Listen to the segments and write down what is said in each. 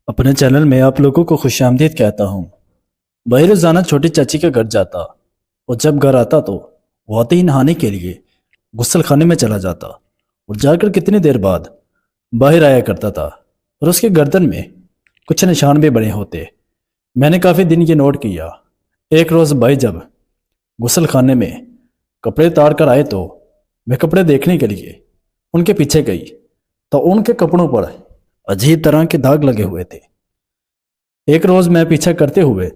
اپنے چینل میں آپ لوگوں کو خوش آمدید کہتا ہوں۔ بھائی روزانہ چھوٹی چاچی کے گھر جاتا اور جب گھر آتا تو وہ آتے ہی نہانے کے لیے غسل خانے میں چلا جاتا اور جا کر کتنی دیر بعد باہر آیا کرتا تھا اور اس کے گردن میں کچھ نشان بھی بنے ہوتے۔ میں نے کافی دن یہ نوٹ کیا۔ ایک روز بھائی جب غسل خانے میں کپڑے تار کر آئے تو میں کپڑے دیکھنے کے لیے ان کے پیچھے گئی تو ان کے کپڑوں پر عجیب طرح کے داغ لگے ہوئے تھے۔ ایک روز میں پیچھا کرتے ہوئے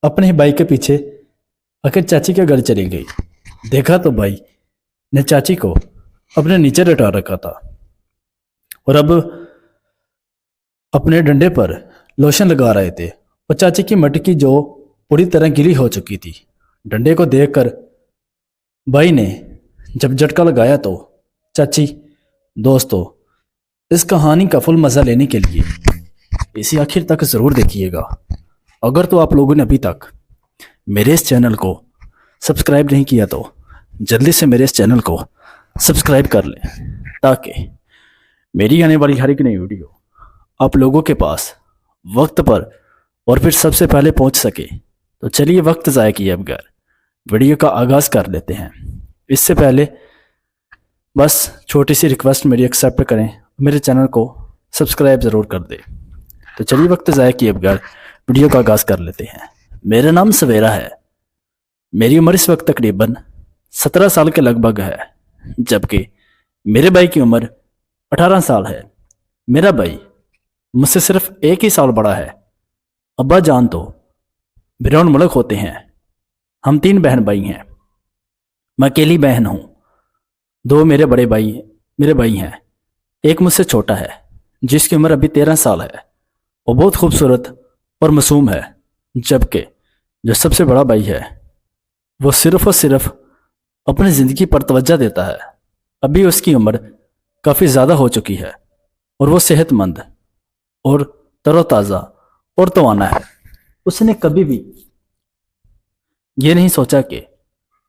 اپنے بھائی کے پیچھے آخر چاچی کے گھر چلی گئی۔ دیکھا تو بھائی نے چاچی کو اپنے نیچے لٹا رکھا تھا اور اب اپنے ڈنڈے پر لوشن لگا رہے تھے اور چاچی کی مٹکی جو پوری طرح گیلی ہو چکی تھی۔ ڈنڈے کو دیکھ کر بھائی نے جب جھٹکا لگایا تو چاچی دوستو اس کہانی کا فل مزہ لینے کے لیے اسے آخر تک ضرور دیکھیے گا۔ اگر تو آپ لوگوں نے ابھی تک میرے اس چینل کو سبسکرائب نہیں کیا تو جلدی سے میرے اس چینل کو سبسکرائب کر لیں تاکہ میری آنے والی ہر ایک نئی ویڈیو آپ لوگوں کے پاس وقت پر اور پھر سب سے پہلے پہنچ سکے۔ تو چلیے وقت ضائع کیے بغیر ویڈیو کا آغاز کر لیتے ہیں۔ اس سے پہلے بس چھوٹی سی ریکویسٹ میری ایکسیپٹ کریں، میرے چینل کو سبسکرائب ضرور کر دیں۔ تو چلیے وقت ضائع کیے بغیر ویڈیو کا آغاز کر لیتے ہیں۔ میرا نام سویرا ہے۔ میری عمر اس وقت تقریباً 17 سال کے لگ بھگ ہے، جبکہ میرے بھائی کی عمر 18 سال ہے۔ میرا بھائی مجھ سے صرف ایک ہی سال بڑا ہے۔ ابا جان تو بیرون ملک ہوتے ہیں۔ ہم 3 بہن بھائی ہیں۔ میں اکیلی بہن ہوں۔ 2 میرے میرے بھائی ہیں۔ ایک مجھ سے چھوٹا ہے جس کی عمر ابھی 13 سال ہے۔ وہ بہت خوبصورت اور معصوم ہے، جبکہ جو سب سے بڑا بھائی ہے وہ صرف اور صرف اپنی زندگی پر توجہ دیتا ہے۔ ابھی اس کی عمر کافی زیادہ ہو چکی ہے اور وہ صحت مند اور تر و تازہ اور توانا ہے۔ اس نے کبھی بھی یہ نہیں سوچا کہ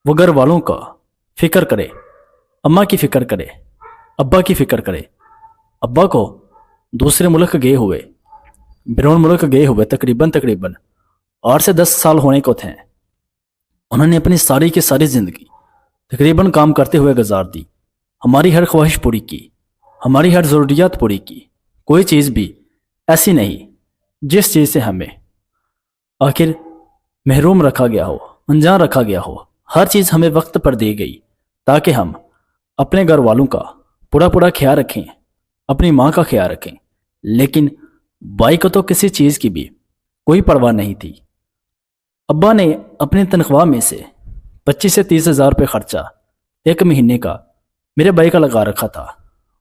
وہ گھر والوں کا فکر کرے، اماں کی فکر کرے، ابا کی فکر کرے۔ ابا کو دوسرے ملک گئے ہوئے بیرون ملک گئے ہوئے تقریباً 8 سے 10 سال ہونے کو تھے۔ انہوں نے اپنی ساری کی ساری زندگی تقریباً کام کرتے ہوئے گزار دی۔ ہماری ہر خواہش پوری کی، ہماری ہر ضروریات پوری کی۔ کوئی چیز بھی ایسی نہیں جس چیز سے ہمیں آخر محروم رکھا گیا ہو، انجان رکھا گیا ہو۔ ہر چیز ہمیں وقت پر دی گئی تاکہ ہم اپنے گھر والوں کا پورا خیال رکھیں، اپنی ماں کا خیال رکھیں۔ لیکن بھائی کو تو کسی چیز کی بھی کوئی پرواہ نہیں تھی۔ ابا نے اپنی تنخواہ میں سے 25 سے 30 ہزار روپے خرچہ ایک مہینے کا میرے بھائی کا لگا رکھا تھا۔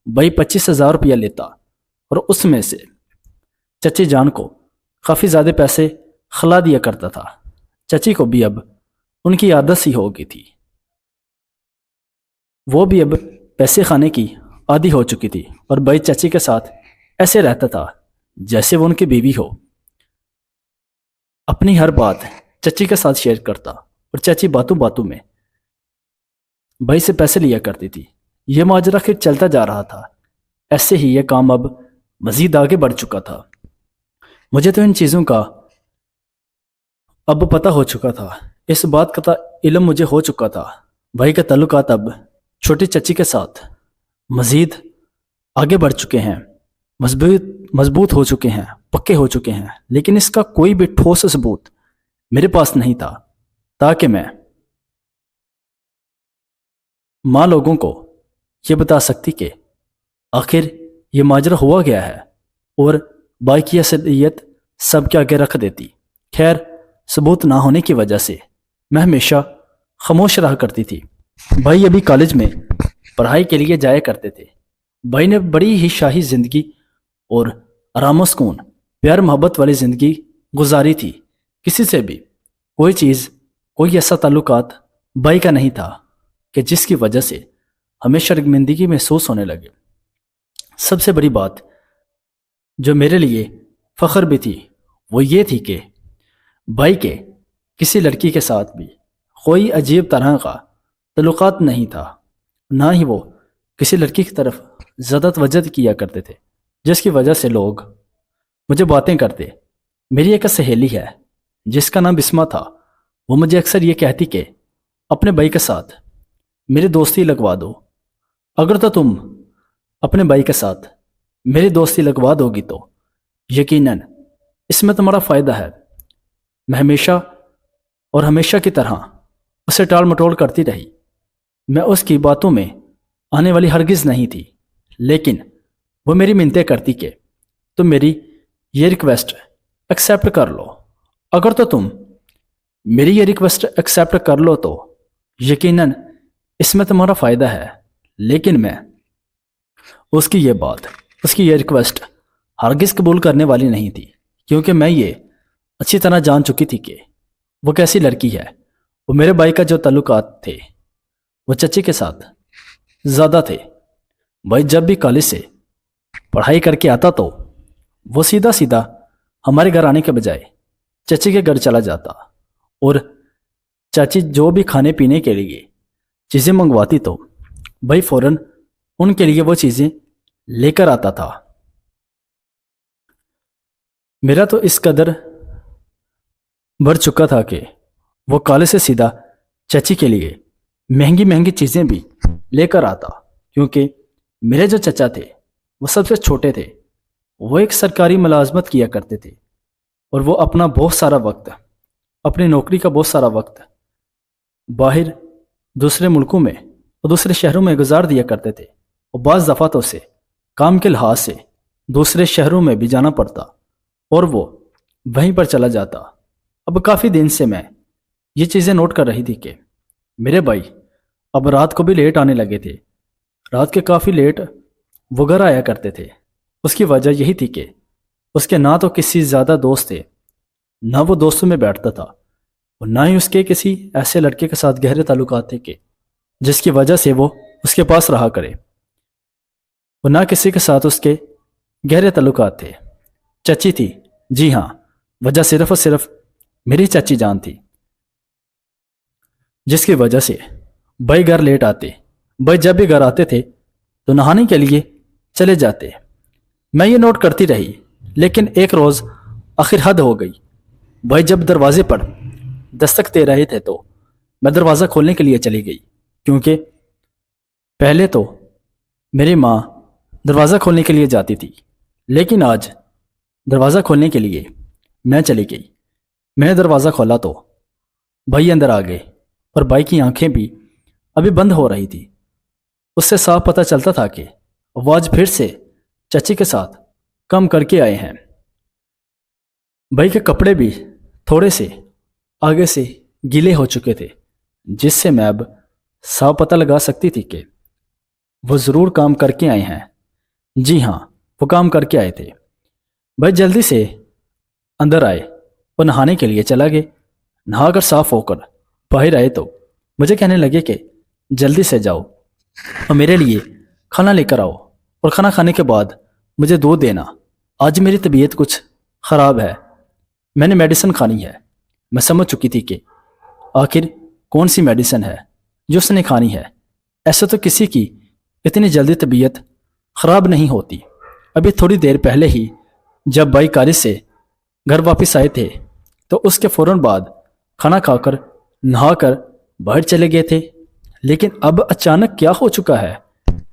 بھائی 25 ہزار روپیہ لیتا اور اس میں سے چچی جان کو کافی زیادہ پیسے خلا دیا کرتا تھا۔ چچی کو بھی اب ان کی عادت سی ہو گئی تھی۔ وہ بھی اب پیسے کھانے کی عادی ہو چکی تھی اور بھائی چچی کے ساتھ ایسے رہتا تھا جیسے وہ ان کی بیوی ہو۔ اپنی ہر بات چچی کے ساتھ شیئر کرتا اور چچی باتوں میں بھائی سے پیسے لیا کرتی تھی۔ یہ ماجرا پھر چلتا جا رہا تھا۔ ایسے ہی یہ کام اب مزید آگے بڑھ چکا تھا۔ مجھے تو ان چیزوں کا اب پتہ ہو چکا تھا، اس بات کا علم مجھے ہو چکا تھا۔ بھائی کے تعلقات اب چھوٹی چچی کے ساتھ مزید آگے بڑھ چکے ہیں، مضبوط ہو چکے ہیں، پکے ہو چکے ہیں۔ لیکن اس کا کوئی بھی ٹھوس ثبوت میرے پاس نہیں تھا تاکہ میں ماں لوگوں کو یہ بتا سکتی کہ آخر یہ ماجرا ہوا گیا ہے اور بھائی کی اصلیت سب کے آگے رکھ دیتی۔ خیر، ثبوت نہ ہونے کی وجہ سے میں ہمیشہ خاموش رہا کرتی تھی۔ بھائی ابھی کالج میں پڑھائی کے لیے جایا کرتے تھے۔ بھائی نے بڑی ہی شاہی زندگی اور آرام و سکون، پیار محبت والی زندگی گزاری تھی۔ کسی سے بھی کوئی ایسا تعلقات بھائی کا نہیں تھا کہ جس کی وجہ سے ہمیں شرمندگی محسوس ہونے لگے۔ سب سے بڑی بات جو میرے لیے فخر بھی تھی وہ یہ تھی کہ بھائی کے کسی لڑکی کے ساتھ بھی کوئی عجیب طرح کا تعلقات نہیں تھا، نہ ہی وہ کسی لڑکی کی طرف زیادہ توجہ کیا کرتے تھے، جس کی وجہ سے لوگ مجھے باتیں کرتے۔ میری ایک سہیلی ہے جس کا نام بسما تھا، وہ مجھے اکثر یہ کہتی کہ اپنے بھائی کے ساتھ میری دوستی لگوا دو، اگر تو تم اپنے بھائی کے ساتھ میری دوستی لگوا دو گی تو یقیناً اس میں تمہارا فائدہ ہے۔ میں ہمیشہ اور ہمیشہ کی طرح اسے ٹال مٹول کرتی رہی۔ میں اس کی باتوں میں آنے والی ہرگز نہیں تھی، لیکن وہ میری منتیں کرتی کہ تم میری یہ ریکویسٹ ایکسیپٹ کر لو، اگر تو تم میری یہ ریکویسٹ ایکسیپٹ کر لو تو یقیناً اس میں تمہارا فائدہ ہے۔ لیکن میں اس کی یہ بات، اس کی یہ ریکویسٹ ہرگز قبول کرنے والی نہیں تھی، کیونکہ میں یہ اچھی طرح جان چکی تھی کہ وہ کیسی لڑکی ہے۔ وہ میرے بھائی کا جو تعلقات تھے وہ چچی کے ساتھ زیادہ تھے۔ بھائی جب بھی کالج سے پڑھائی کر کے آتا تو وہ سیدھا سیدھا ہمارے گھر آنے کے بجائے چچی کے گھر چلا جاتا، اور چاچی جو بھی کھانے پینے کے لیے چیزیں منگواتی تو بھائی فوراً ان کے لیے وہ چیزیں لے کر آتا تھا۔ میرا تو اس قدر بڑھ چکا تھا کہ وہ کالج سے سیدھا چچی کے لیے مہنگی مہنگی چیزیں بھی لے کر آتا، کیونکہ میرے جو چچا تھے وہ سب سے چھوٹے تھے۔ وہ ایک سرکاری ملازمت کیا کرتے تھے، اور وہ اپنا بہت سارا وقت، اپنی نوکری کا بہت سارا وقت باہر دوسرے ملکوں میں اور دوسرے شہروں میں گزار دیا کرتے تھے، اور بعض دفعہ تو اسے کام کے لحاظ سے دوسرے شہروں میں بھی جانا پڑتا اور وہ وہیں پر چلا جاتا۔ اب کافی دن سے میں یہ چیزیں نوٹ کر رہی تھی کہ میرے بھائی اب رات کو بھی لیٹ آنے لگے تھے۔ رات کے کافی لیٹ وہ گھر آیا کرتے تھے۔ اس کی وجہ یہی تھی کہ اس کے نہ تو کسی زیادہ دوست تھے، نہ وہ دوستوں میں بیٹھتا تھا، اور نہ ہی اس کے کسی ایسے لڑکے کے ساتھ گہرے تعلقات تھے کہ جس کی وجہ سے وہ اس کے پاس رہا کرے، اور نہ کسی کے ساتھ اس کے گہرے تعلقات تھے۔ چچی تھی، جی ہاں، وجہ صرف اور صرف میری چچی جان تھی، جس کی وجہ سے بھائی گھر لیٹ آتے۔ بھائی جب بھی گھر آتے تھے تو نہانے کے لیے چلے جاتے۔ میں یہ نوٹ کرتی رہی، لیکن ایک روز آخر حد ہو گئی۔ بھائی جب دروازے پر دستک دے رہے تھے تو میں دروازہ کھولنے کے لیے چلی گئی، کیونکہ پہلے تو میری ماں دروازہ کھولنے کے لیے جاتی تھی، لیکن آج دروازہ کھولنے کے لیے میں چلی گئی۔ میں نے دروازہ کھولا تو بھائی اندر آ گئے، اور بھائی کی آنکھیں بھی ابھی بند ہو رہی تھی۔ اس سے صاف پتہ چلتا تھا کہ وہ آج پھر سے چچی کے ساتھ کم کر کے آئے ہیں۔ بھائی کے کپڑے بھی تھوڑے سے آگے سے گیلے ہو چکے تھے، جس سے میں اب صاف پتہ لگا سکتی تھی کہ وہ ضرور کام کر کے آئے ہیں۔ جی ہاں، وہ کام کر کے آئے تھے۔ بھائی جلدی سے اندر آئے اور نہانے کے لیے چلا گئے۔ نہا کر صاف ہو کر باہر آئے تو مجھے کہنے لگے کہ جلدی سے جاؤ اور میرے لیے کھانا لے کر آؤ، اور کھانا کھانے کے بعد مجھے دودھ دینا، آج میری طبیعت کچھ خراب ہے، میں نے میڈیسن کھانی ہے۔ میں سمجھ چکی تھی کہ آخر کون سی میڈیسن ہے جو اس نے کھانی ہے۔ ایسے تو کسی کی اتنی جلدی طبیعت خراب نہیں ہوتی۔ ابھی تھوڑی دیر پہلے ہی جب بھائی کالج سے گھر واپس آئے تھے تو اس کے فوراً بعد کھانا کھا کر نہا کر باہر چلے گئے تھے، لیکن اب اچانک کیا ہو چکا ہے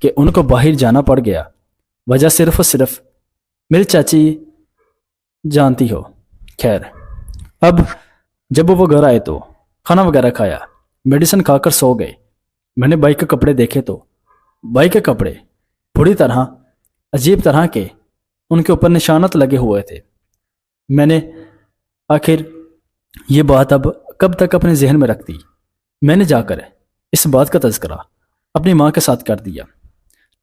کہ ان کو باہر جانا پڑ گیا۔ وجہ صرف اور صرف میری چاچی جانتی ہو۔ خیر، اب جب وہ گھر آئے تو کھانا وغیرہ کھایا، میڈیسن کھا کر سو گئے۔ میں نے بھائی کے کپڑے دیکھے تو بھائی کے کپڑے بری طرح عجیب طرح کے ان کے اوپر نشانات لگے ہوئے تھے۔ میں نے آخر یہ بات اب کب تک اپنے ذہن میں رکھ دی؟ میں نے جا کر اس بات کا تذکرہ اپنی ماں کے ساتھ کر دیا،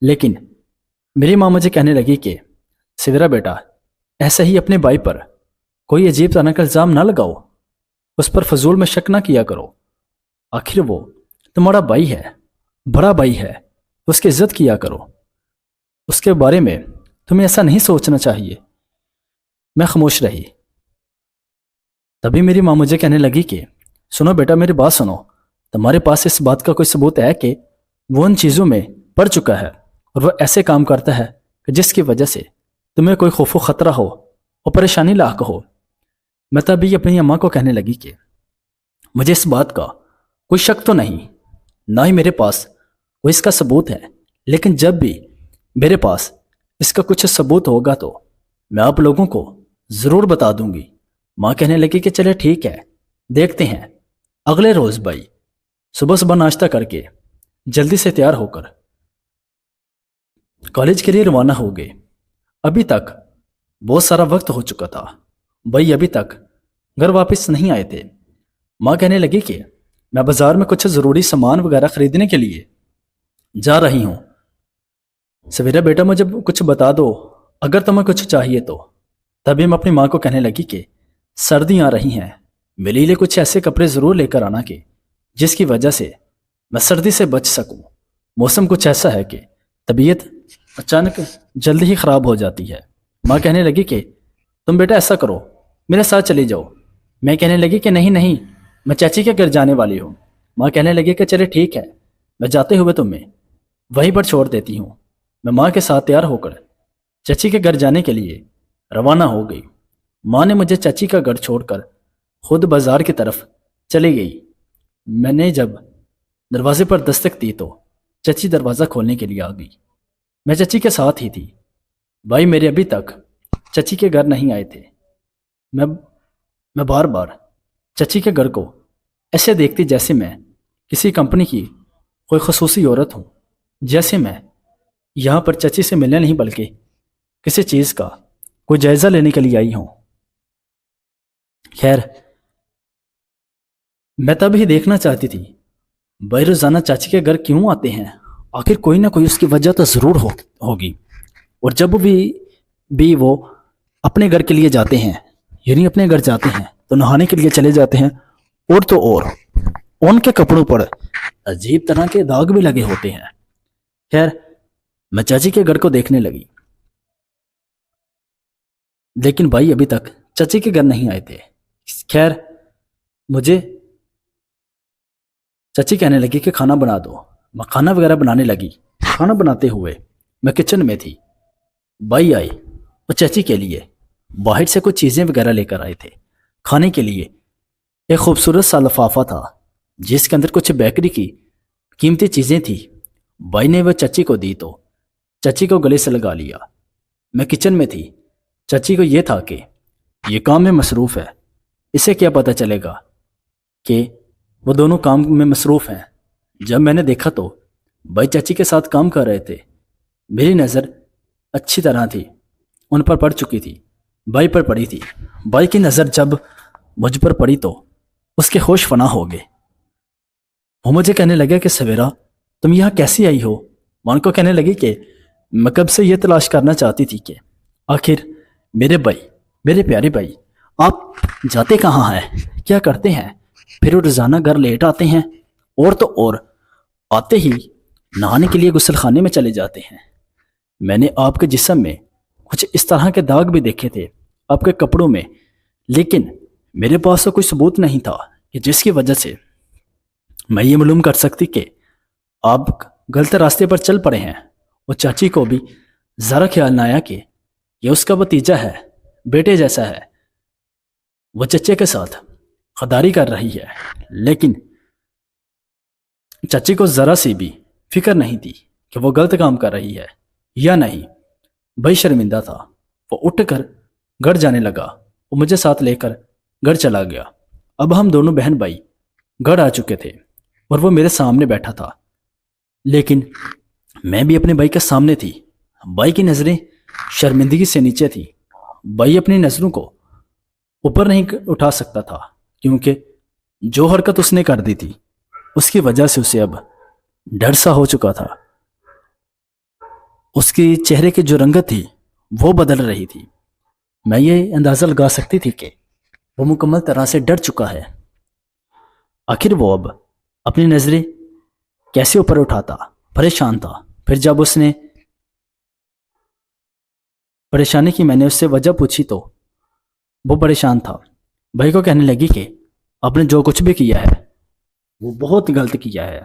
لیکن میری ماں مجھے کہنے لگی کہ سویرا بیٹا، ایسے ہی اپنے بھائی پر کوئی عجیب طرح کا الزام نہ لگاؤ، اس پر فضول میں شک نہ کیا کرو، آخر وہ تمہارا بھائی ہے، بڑا بھائی ہے، اس کی عزت کیا کرو، اس کے بارے میں تمہیں ایسا نہیں سوچنا چاہیے۔ میں خاموش رہی۔ تبھی میری ماں مجھے کہنے لگی کہ سنو بیٹا، میری بات سنو، تمہارے پاس اس بات کا کوئی ثبوت ہے کہ وہ ان چیزوں میں پڑ چکا ہے اور وہ ایسے کام کرتا ہے کہ جس کی وجہ سے تمہیں کوئی خوف و خطرہ ہو؟ اور پریشانی لاحق ہو۔ میں تبھی اپنی اماں کو کہنے لگی کہ مجھے اس بات کا کوئی شک تو نہیں، نہ ہی میرے پاس کوئی اس کا ثبوت ہے، لیکن جب بھی میرے پاس اس کا کچھ ثبوت ہوگا تو میں آپ لوگوں کو ضرور بتا دوں گی۔ ماں کہنے لگی کہ چلے ٹھیک ہے، دیکھتے ہیں۔ اگلے روز بھائی صبح صبح ناشتہ کر کے جلدی سے تیار ہو کر کالج کے لیے روانہ ہو گئے۔ ابھی تک بہت سارا وقت ہو چکا تھا، بھائی ابھی تک گھر واپس نہیں آئے تھے۔ ماں کہنے لگی کہ میں بازار میں کچھ ضروری سامان وغیرہ خریدنے کے لیے جا رہی ہوں، سویرا بیٹا مجھے کچھ بتا دو اگر تمہیں کچھ چاہیے تو۔ تبھی میں اپنی ماں کو کہنے لگی کہ سردیاں آ رہی ہیں، میرے لیے کچھ ایسے کپڑے ضرور لے کر آنا کہ جس کی وجہ سے میں سردی سے بچ سکوں۔ موسم کچھ ایسا ہے کہ طبیعت اچانک جلدی ہی خراب ہو جاتی ہے۔ ماں کہنے لگی کہ تم بیٹا ایسا کرو، میرے ساتھ چلی جاؤ۔ میں کہنے لگی کہ نہیں نہیں، میں چاچی کے گھر جانے والی ہوں۔ ماں کہنے لگی کہ چلے ٹھیک ہے، میں جاتے ہوئے تمہیں وہیں پر چھوڑ دیتی ہوں۔ میں ماں کے ساتھ تیار ہو کر چچی کے گھر جانے کے لیے روانہ ہو گئی۔ ماں نے مجھے چچی کا گھر چھوڑ کر خود بازار کی طرف چلی گئی۔ میں نے جب دروازے پر دستک دی تو چچی دروازہ کھولنے کے لیے آ گئی۔ میں چچی کے ساتھ ہی تھی۔ بھائی میرے ابھی تک چچی کے گھر نہیں آئے تھے۔ میں بار بار چچی کے گھر کو ایسے دیکھتی جیسے میں کسی کمپنی کی کوئی خصوصی عورت ہوں، جیسے میں یہاں پر چچی سے ملنے نہیں بلکہ کسی چیز کا کوئی جائزہ لینے کے لیے آئی ہوں۔ خیر میں تب ہی دیکھنا چاہتی تھی بھائی روزانہ چاچی کے گھر کیوں آتے ہیں، آخر کوئی نہ کوئی اس کی وجہ تو ضرور ہوگی۔ اور جب بھی وہ اپنے گھر کے لیے جاتے ہیں، یعنی اپنے گھر جاتے ہیں تو نہانے کے لیے چلے جاتے ہیں، اور تو اور ان کے کپڑوں پر عجیب طرح کے داغ بھی لگے ہوتے ہیں۔ خیر میں چاچی کے گھر کو دیکھنے لگی، لیکن بھائی ابھی تک چچی کے گھر نہیں آئے تھے۔ خیر مجھے چچی کہنے لگی کہ کھانا بنا دو۔ میں کھانا وغیرہ بنانے لگی۔ کھانا بناتے ہوئے میں کچن میں تھی، بھائی آئے اور چچی کے لیے باہر سے کچھ چیزیں وغیرہ لے کر آئے تھے کھانے کے لیے۔ ایک خوبصورت سا لفافہ تھا جس کے اندر کچھ بیکری کی قیمتی چیزیں تھیں۔ بھائی نے وہ چچی کو دی تو چچی کو گلے سے لگا لیا۔ میں کچن میں تھی، چچی کو یہ تھا کہ یہ کام میں مصروف ہے، اسے کیا پتہ چلے گا کہ وہ دونوں کام میں مصروف ہیں۔ جب میں نے دیکھا تو بھائی چچی کے ساتھ کام کر رہے تھے۔ میری نظر اچھی طرح تھی ان پر پڑ چکی تھی، بھائی پر پڑی تھی۔ بھائی کی نظر جب مجھ پر پڑی تو اس کے ہوش فنا ہو گئے۔ وہ مجھے کہنے لگا کہ سویرا تم یہاں کیسی آئی ہو؟ میں ان کو کہنے لگی کہ میں کب سے یہ تلاش کرنا چاہتی تھی کہ آخر میرے بھائی، میرے پیارے بھائی، آپ جاتے کہاں ہیں، کیا کرتے ہیں؟ پھر وہ روزانہ گھر لیٹ آتے ہیں، اور تو اور آتے ہی نہانے کے لیے غسل خانے میں چلے جاتے ہیں۔ میں نے آپ کے جسم میں کچھ اس طرح کے داغ بھی دیکھے تھے آپ کے کپڑوں میں، لیکن میرے پاس تو کوئی ثبوت نہیں تھا کہ جس کی وجہ سے میں یہ معلوم کر سکتی کہ آپ غلط راستے پر چل پڑے ہیں۔ اور چاچی کو بھی ذرا خیال نہ آیا کہ یہ اس کا بھتیجا ہے، بیٹے جیسا ہے، وہ چچے کے ساتھ غداری کر رہی ہے۔ لیکن چچی کو ذرا سی بھی فکر نہیں تھی کہ وہ غلط کام کر رہی ہے یا نہیں۔ بھائی شرمندہ تھا، وہ اٹھ کر گھر جانے لگا، وہ مجھے ساتھ لے کر گھر چلا گیا۔ اب ہم دونوں بہن بھائی گھر آ چکے تھے اور وہ میرے سامنے بیٹھا تھا، لیکن میں بھی اپنے بھائی کے سامنے تھی۔ بھائی کی نظریں شرمندگی سے نیچے تھی۔ بھائی اپنی نظروں کو اوپر نہیں اٹھا سکتا تھا، کیونکہ جو حرکت اس نے کر دی تھی اس کی وجہ سے اسے اب ڈر سا ہو چکا تھا۔ اس کی چہرے کی جو رنگت تھی وہ بدل رہی تھی۔ میں یہ اندازہ لگا سکتی تھی کہ وہ مکمل طرح سے ڈر چکا ہے۔ آخر وہ اب اپنی نظریں کیسے اوپر اٹھاتا، پریشان تھا۔ پھر جب اس نے پریشانی کی میں نے اس سے وجہ پوچھی تو وہ پریشان تھا۔ بھائی کو کہنے لگی کہ آپ نے جو کچھ بھی کیا ہے وہ بہت غلط کیا ہے،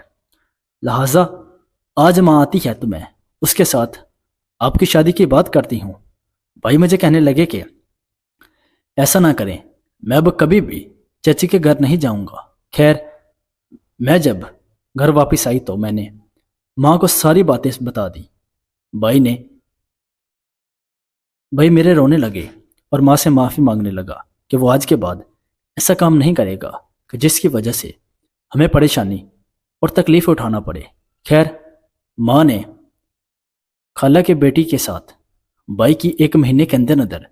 لہٰذا آج ماں آتی ہے تو میں اس کے ساتھ آپ کی شادی کی بات کرتی ہوں۔ بھائی مجھے کہنے لگے کہ ایسا نہ کریں، میں اب کبھی بھی چچی کے گھر نہیں جاؤں گا۔ خیر، میں جب گھر واپس آئی تو میں نے ماں کو ساری باتیں بتا دی۔ بھائی میرے رونے لگے اور ماں سے معافی مانگنے لگا کہ وہ آج کے بعد ایسا کام نہیں کرے گا کہ جس کی وجہ سے ہمیں پریشانی اور تکلیف اٹھانا پڑے۔ خیر، ماں نے خالہ کے بیٹی کے ساتھ بھائی کی 1 مہینے کے اندر اندر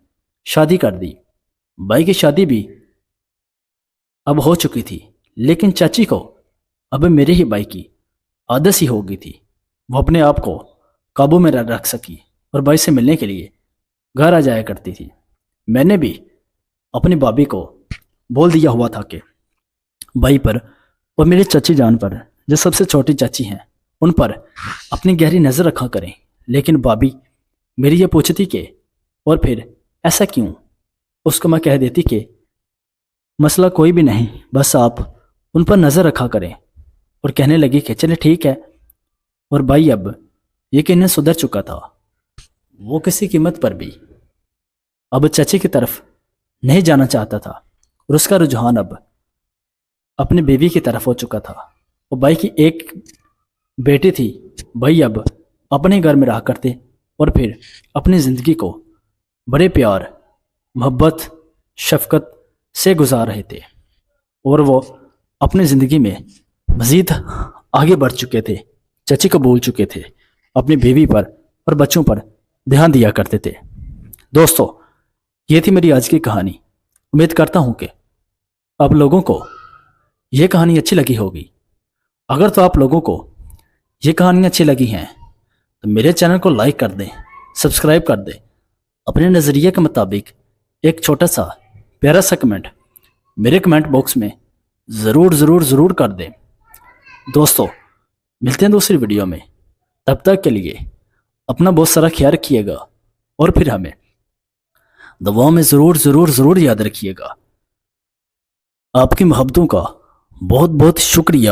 شادی کر دی۔ بھائی کی شادی بھی اب ہو چکی تھی، لیکن چاچی کو اب میرے ہی بھائی کی عادت سی ہو گئی تھی۔ وہ اپنے آپ کو قابو میں رکھ سکی اور بھائی سے ملنے کے لیے گھر آ جایا کرتی تھی۔ میں نے بھی اپنی بھابھی کو بول دیا ہوا تھا کہ بھائی پر اور میرے چچی جان پر، جو سب سے چھوٹی چاچی ہیں، ان پر اپنی گہری نظر رکھا کریں۔ لیکن بھابھی میری یہ پوچھتی کہ اور پھر ایسا کیوں؟ اس کو میں کہہ دیتی کہ مسئلہ کوئی بھی نہیں، بس آپ ان پر نظر رکھا کریں، اور کہنے لگی کہ چلے ٹھیک ہے۔ اور بھائی اب یقیناً سدھر چکا تھا۔ وہ کسی قیمت پر بھی اب چچی کی طرف نہیں جانا چاہتا تھا، اور اس کا رجحان اب اپنی بیوی کی طرف ہو چکا تھا۔ اور بھائی کی ایک بیٹی تھی۔ بھائی اب اپنے گھر میں رہا کرتے اور پھر اپنی زندگی کو بڑے پیار، محبت، شفقت سے گزار رہے تھے، اور وہ اپنی زندگی میں مزید آگے بڑھ چکے تھے، چچی کو بھول چکے تھے، اپنی بیوی پر اور بچوں پر دھیان دیا کرتے تھے۔ دوستو، یہ تھی میری آج کی کہانی۔ امید کرتا ہوں کہ آپ لوگوں کو یہ کہانی اچھی لگی ہوگی۔ اگر تو آپ لوگوں کو یہ کہانی اچھی لگی ہیں تو میرے چینل کو لائک کر دیں، سبسکرائب کر دیں، اپنے نظریے کے مطابق ایک چھوٹا سا پیارا سا کمنٹ میرے کمنٹ باکس میں ضرور کر دیں۔ دوستو، ملتے ہیں دوسری ویڈیو میں، تب تک کے لیے اپنا بہت سارا خیال رکھیے گا، اور پھر ہمیں دعاؤں میں ضرور یاد رکھیے گا۔ آپ کی محبتوں کا بہت شکریہ۔